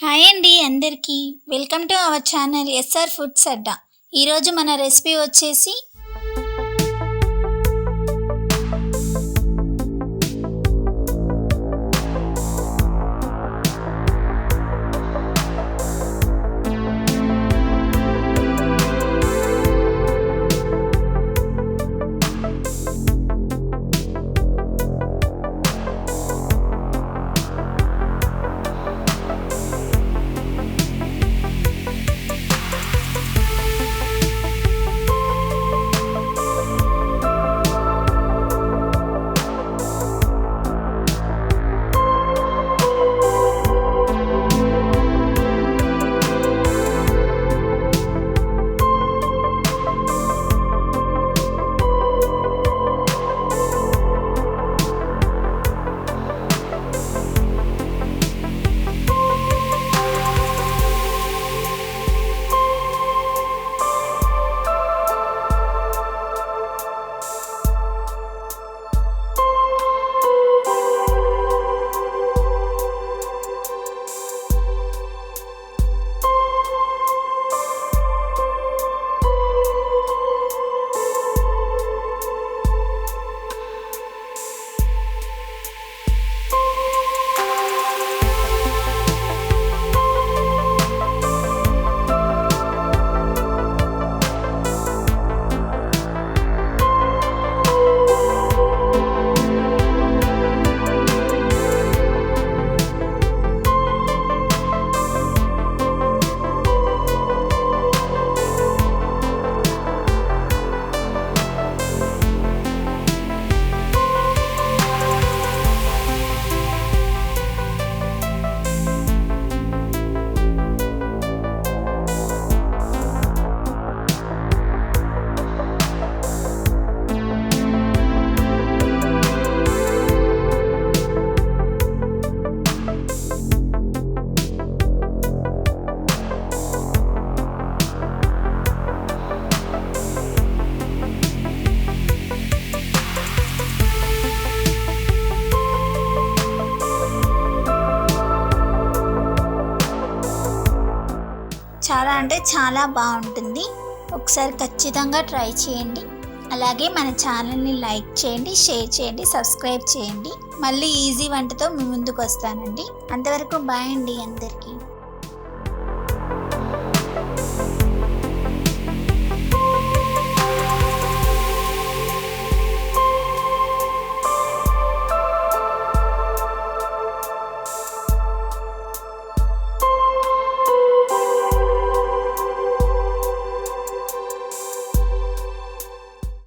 Hi అండి అందరికీ. Welcome to our channel foods Adda. ఈరోజు మన రెసిపీ వచ్చేసి చాలా బాగుంటుంది. ఒకసారి ఖచ్చితంగా ట్రై చేయండి. అలాగే మన ఛానల్ని లైక్ చేయండి, షేర్ చేయండి, సబ్స్క్రైబ్ చేయండి. మళ్ళీ ఈజీ వంటతో మీ ముందుకు వస్తానండి. అంతవరకు బాయ్ అండి అందరికీ.